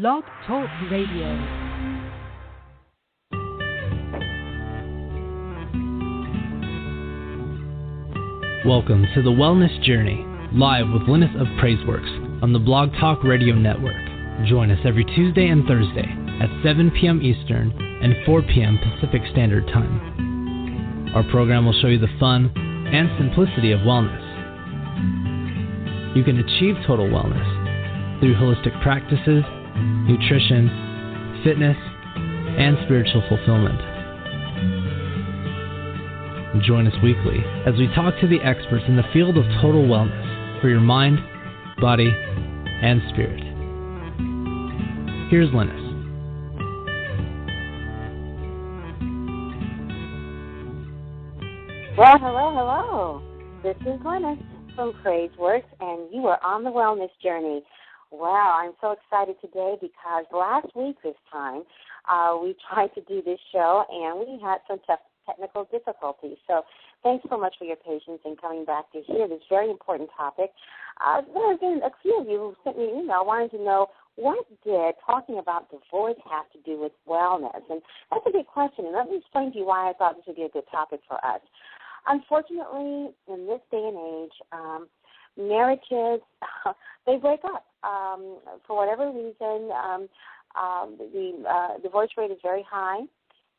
Blog Talk Radio. Welcome to The Wellness Journey, live with Linus of Praiseworks on the Blog Talk Radio Network. Join us every Tuesday and Thursday at 7 p.m. Eastern and 4 p.m. Pacific Standard Time. Our program will show you the fun and simplicity of wellness. You can achieve total wellness through holistic practices, nutrition, fitness, and spiritual fulfillment. Join us weekly as we talk to the experts in the field of total wellness for your mind, body, and spirit. Here's Linus. Well, hello. This is Linus from Praiseworks, and you are on the wellness journey. Well, I'm so excited today because last week this time we tried to do this show, and we had some technical difficulties. So thanks so much for your patience in coming back to hear this very important topic. There have been a few of you who sent me an email wanting to know, what did talking about divorce have to do with wellness? And that's a big question, and let me explain to you why I thought this would be a good topic for us. Unfortunately, in this day and age, marriages, they break up. For whatever reason, the divorce rate is very high,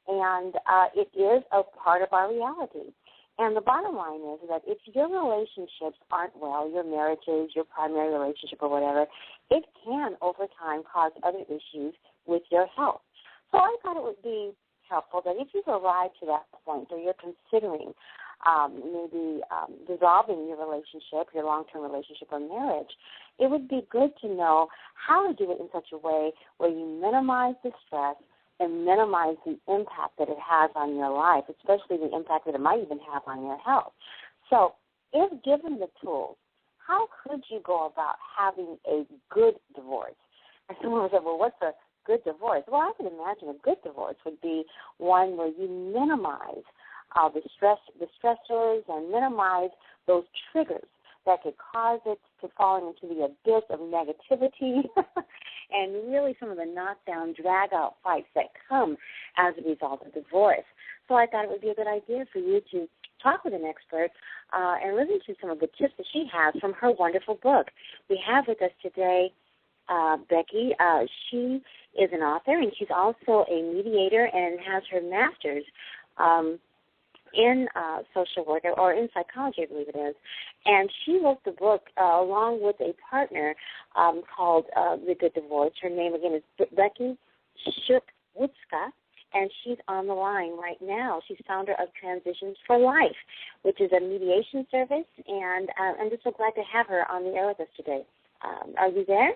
and it is a part of our reality. And the bottom line is that if your relationships aren't well, your marriages, your primary relationship or whatever, it can, over time, cause other issues with your health. So I thought it would be helpful that if you've arrived to that point or you're considering maybe dissolving your relationship, your long-term relationship or marriage, it would be good to know how to do it in such a way where you minimize the stress and minimize the impact that it has on your life, especially the impact that it might even have on your health. So if given the tools, how could you go about having a good divorce? And someone said, well, what's a good divorce? Well, I can imagine a good divorce would be one where you minimize the stressors and minimize those triggers that could cause it to fall into the abyss of negativity and really some of the knockdown, drag-out fights that come as a result of divorce. So I thought it would be a good idea for you to talk with an expert and listen to some of the tips that she has from her wonderful book. We have with us today Becky. She is an author, and she's also a mediator and has her master's in social work or in psychology, I believe it is. And she wrote the book along with a partner called The Good Divorce. Her name, again, is Becky Shook-Wotzka, and she's on the line right now. She's founder of Transitions for Life, which is a mediation service, and I'm just so glad to have her on the air with us today. Are you there,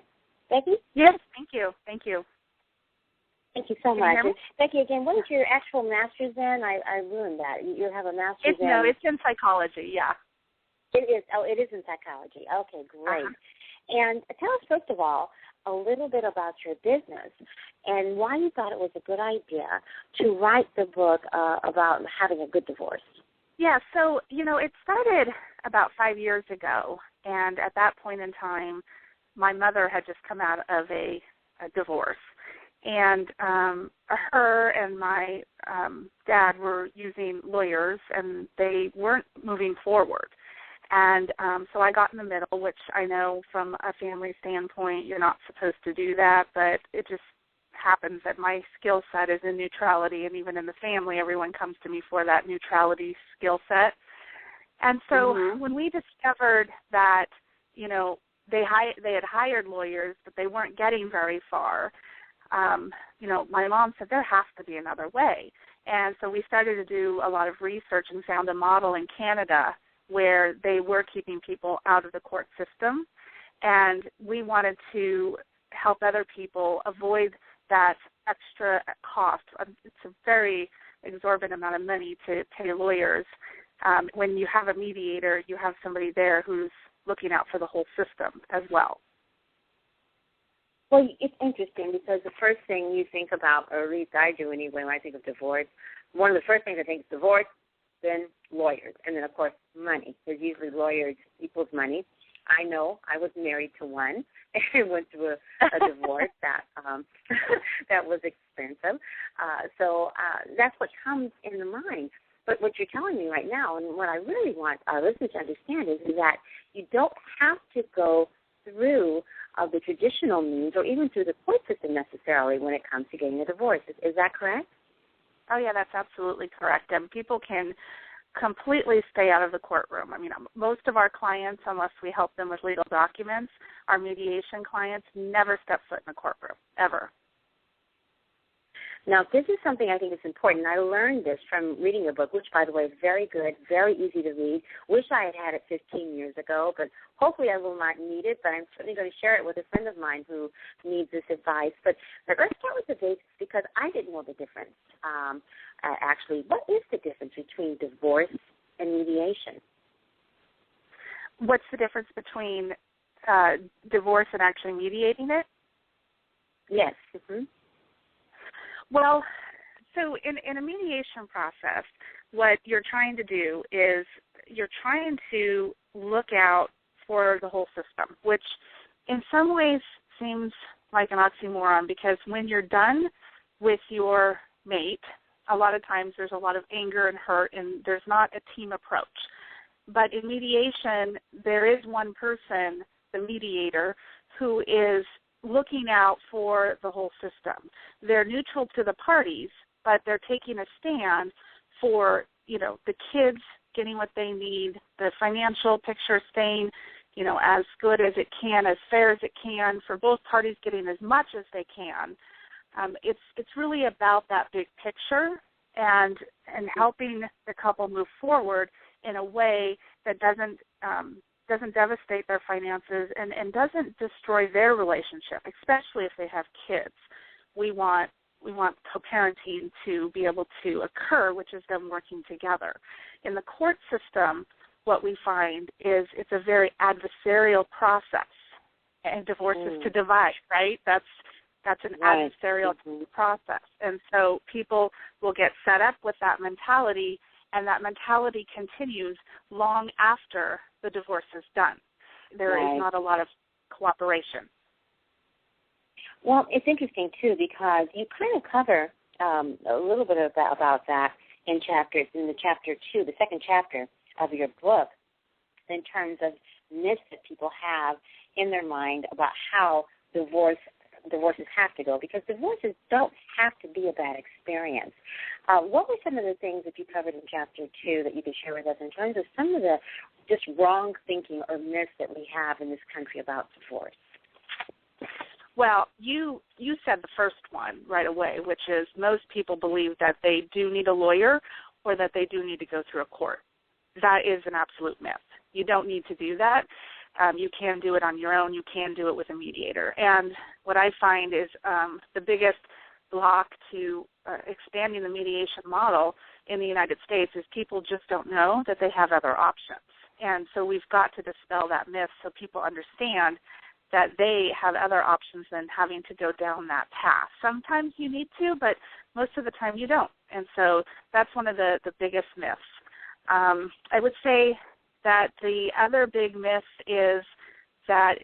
Becky? Yes, thank you. Thank you so much. And Becky, again, what is your actual master's in? I ruined that. You have a master's in? No, it's in psychology, yeah. It is. Oh, it is in psychology. Okay, great. And tell us, first of all, a little bit about your business and why you thought it was a good idea to write the book about having a good divorce. Yeah, so, it started about 5 years ago, and at that point in time, my mother had just come out of a divorce. And her and my dad were using lawyers, and they weren't moving forward. And so I got in the middle, which I know from a family standpoint, you're not supposed to do that, but it just happens that my skill set is in neutrality, and even in the family, everyone comes to me for that neutrality skill set. And so when we discovered that, they had hired lawyers, but they weren't getting very far, my mom said there has to be another way. And so we started to do a lot of research and found a model in Canada where they were keeping people out of the court system. And we wanted to help other people avoid that extra cost. It's a very exorbitant amount of money to pay lawyers. When you have a mediator, you have somebody there who's looking out for the whole system as well. Well, it's interesting because the first thing you think about, or at least I do anyway when I think of divorce, one of the first things I think is divorce, then lawyers, and then, of course, money, because usually lawyers equals money. I know I was married to one and went through a divorce that that was expensive. So that's what comes in the mind. But what you're telling me right now, and what I really want our listeners to understand is that you don't have to go through the traditional means or even through the court system necessarily when it comes to getting a divorce. Is that correct? Oh, yeah, that's absolutely correct. And people can completely stay out of the courtroom. I mean, most of our clients, unless we help them with legal documents, our mediation clients never step foot in a courtroom, ever. Now, this is something I think is important. I learned this from reading your book, which, by the way, is very good, very easy to read. Wish I had had it 15 years ago, but hopefully I will not need it, but I'm certainly going to share it with a friend of mine who needs this advice. But let's start with the basics because I didn't know the difference. Actually, what is the difference between divorce and mediation? What's the difference between divorce and actually mediating it? Yes. Mm-hmm. Well, so in a mediation process, what you're trying to do is you're trying to look out for the whole system, which in some ways seems like an oxymoron because when you're done with your mate, a lot of times there's a lot of anger and hurt and there's not a team approach. But in mediation, there is one person, the mediator, who is looking out for the whole system. They're neutral to the parties, but they're taking a stand for, the kids getting what they need, the financial picture staying, as good as it can, as fair as it can, for both parties getting as much as they can. It's really about that big picture and helping the couple move forward in a way that doesn't devastate their finances and doesn't destroy their relationship, especially if they have kids. We want co-parenting to be able to occur, which is them working together. In the court system, what we find is it's a very adversarial process, and divorce is to divide, right? That's an adversarial process. And so people will get set up with that mentality, and that mentality continues long after the divorce is done. There is not a lot of cooperation. Well, it's interesting, too, because you kind of cover a little bit about that in the chapter 2, the second chapter of your book, in terms of myths that people have in their mind about how divorces have to go, because divorces don't have to be a bad experience. What were some of the things that you covered in Chapter 2 that you could share with us in terms of some of the just wrong thinking or myths that we have in this country about divorce? Well, you said the first one right away, which is most people believe that they do need a lawyer or that they do need to go through a court. That is an absolute myth. You don't need to do that. You can do it on your own. You can do it with a mediator. And what I find is the biggest block to expanding the mediation model in the United States is people just don't know that they have other options. And so we've got to dispel that myth so people understand that they have other options than having to go down that path. Sometimes you need to, but most of the time you don't. And so that's one of the biggest myths. I would say that the other big myth is that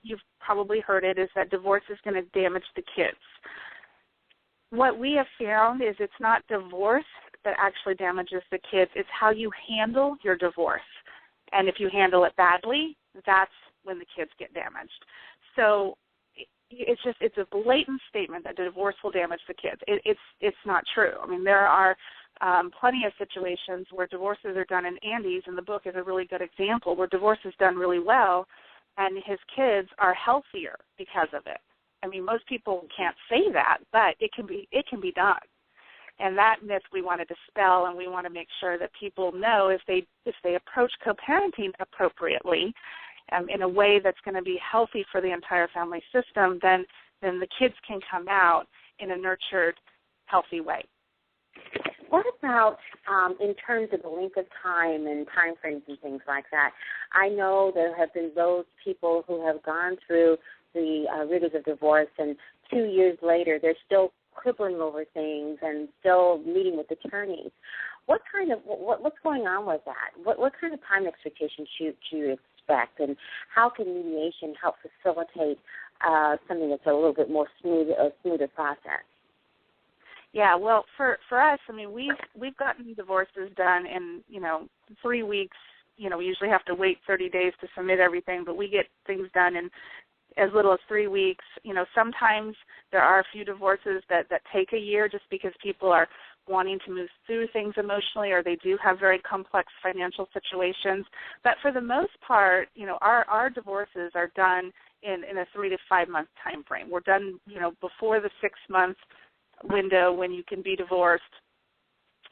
you've probably heard it, is that divorce is going to damage the kids. What we have found is it's not divorce that actually damages the kids. It's how you handle your divorce. And if you handle it badly, that's when the kids get damaged. So it's a blatant statement that divorce will damage the kids. It's not true. I mean, there are plenty of situations where divorces are done in Andes, and the book is a really good example, where divorce is done really well, and his kids are healthier because of it. I mean, most people can't say that, but it can be done. And that myth we want to dispel, and we want to make sure that people know if they approach co-parenting appropriately, in a way that's going to be healthy for the entire family system, then the kids can come out in a nurtured, healthy way. What about in terms of the length of time and time frames and things like that? I know there have been those people who have gone through the rigors of divorce, and 2 years later they're still quibbling over things and still meeting with attorneys. What's going on with that? What kind of time expectations should you respect, and how can mediation help facilitate something that's a little bit more smoother process? Yeah, well, for us, I mean, we've gotten divorces done in 3 weeks. We usually have to wait 30 days to submit everything, but we get things done in as little as 3 weeks. Sometimes there are a few divorces that take a year just because people are wanting to move through things emotionally, or they do have very complex financial situations. But for the most part, our divorces are done in a 3 to 5 month time frame. We're done, before the 6 month window when you can be divorced.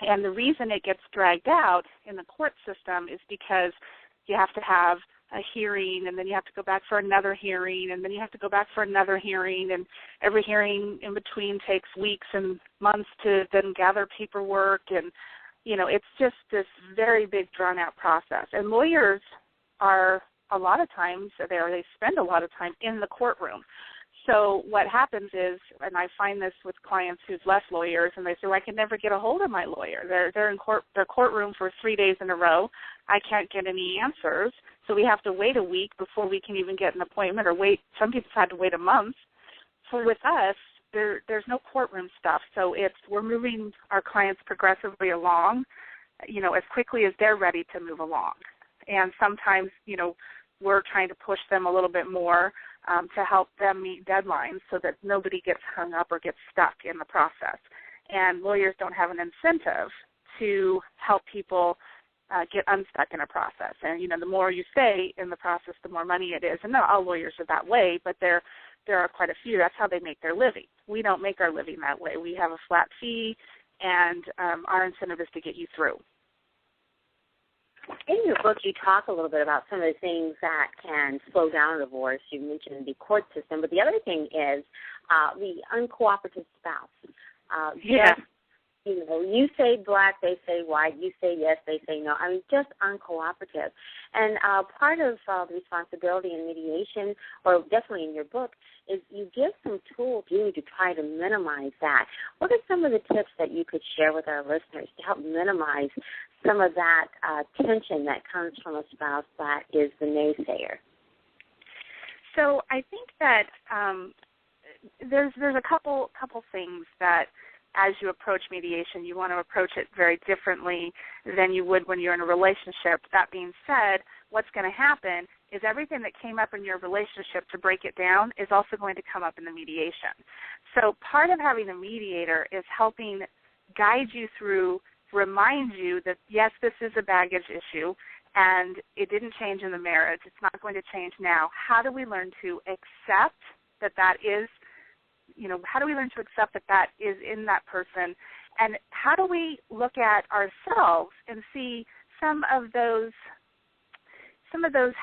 And the reason it gets dragged out in the court system is because you have to have a hearing, and then you have to go back for another hearing, and then you have to go back for another hearing, and every hearing in between takes weeks and months to then gather paperwork, and, it's just this very big drawn-out process. And lawyers are a lot of times, they spend a lot of time in the courtroom. So what happens is, and I find this with clients who've left lawyers, and they say, well, I can never get a hold of my lawyer. They're in their courtroom for 3 days in a row. I can't get any answers, so we have to wait a week before we can even get an appointment, or some people had to wait a month. So with us, there's no courtroom stuff. So we're moving our clients progressively along, as quickly as they're ready to move along. And sometimes, we're trying to push them a little bit more to help them meet deadlines so that nobody gets hung up or gets stuck in the process. And lawyers don't have an incentive to help people get unstuck in a process. And, the more you stay in the process, the more money it is. And not all lawyers are that way, but there are quite a few. That's how they make their living. We don't make our living that way. We have a flat fee, and our incentive is to get you through. In your book, you talk a little bit about some of the things that can slow down a divorce. You mentioned the court system, but the other thing is the uncooperative spouse. Yeah. You say black, they say white. You say yes, they say no. I mean, just uncooperative. And part of the responsibility in mediation, or definitely in your book, is you give some tools to try to minimize that. What are some of the tips that you could share with our listeners to help minimize some of that tension that comes from a spouse that is the naysayer? So I think that there's a couple things that, as you approach mediation, you want to approach it very differently than you would when you're in a relationship. That being said, what's going to happen is everything that came up in your relationship, to break it down, is also going to come up in the mediation. So part of having a mediator is helping guide you through, remind you that, yes, this is a baggage issue, and it didn't change in the marriage. It's not going to change now. How do we learn to accept that is, how do we learn to accept that is in that person? And how do we look at ourselves and see some of those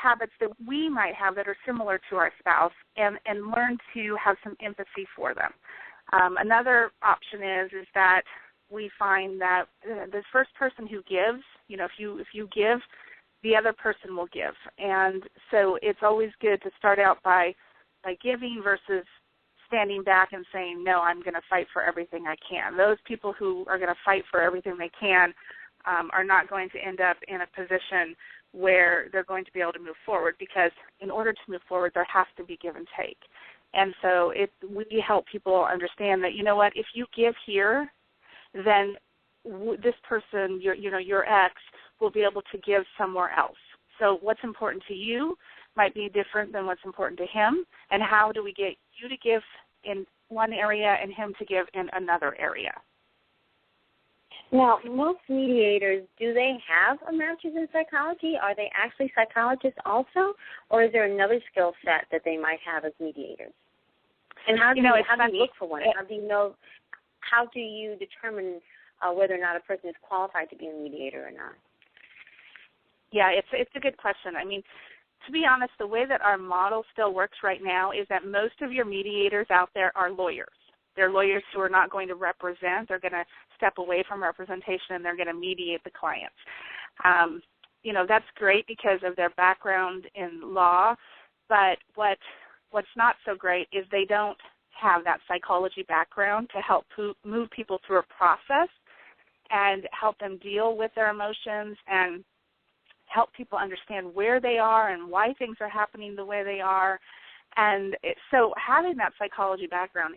habits that we might have that are similar to our spouse, and learn to have some empathy for them? Another option is that we find that the first person who gives, if you give, the other person will give. And so it's always good to start out by giving versus standing back and saying, no, I'm going to fight for everything I can. Those people who are going to fight for everything they can are not going to end up in a position where they're going to be able to move forward, because in order to move forward, there has to be give and take. And so we help people understand that, if you give here, then this person, your ex, will be able to give somewhere else. So what's important to you might be different than what's important to him, and how do we get you to give in one area and him to give in another area? Now, most mediators, do they have a master's in psychology? Are they actually psychologists also, or is there another skill set that they might have as mediators? And how do you look for one? How do you determine whether or not a person is qualified to be a mediator or not? Yeah, it's a good question. I mean, to be honest, the way that our model still works right now is that most of your mediators out there are lawyers. They're lawyers who are not going to represent. They're going to step away from representation, and they're going to mediate the clients. That's great because of their background in law, but what's not so great is they don't have that psychology background to help move people through a process and help them deal with their emotions and help people understand where they are and why things are happening the way they are. And so having that psychology background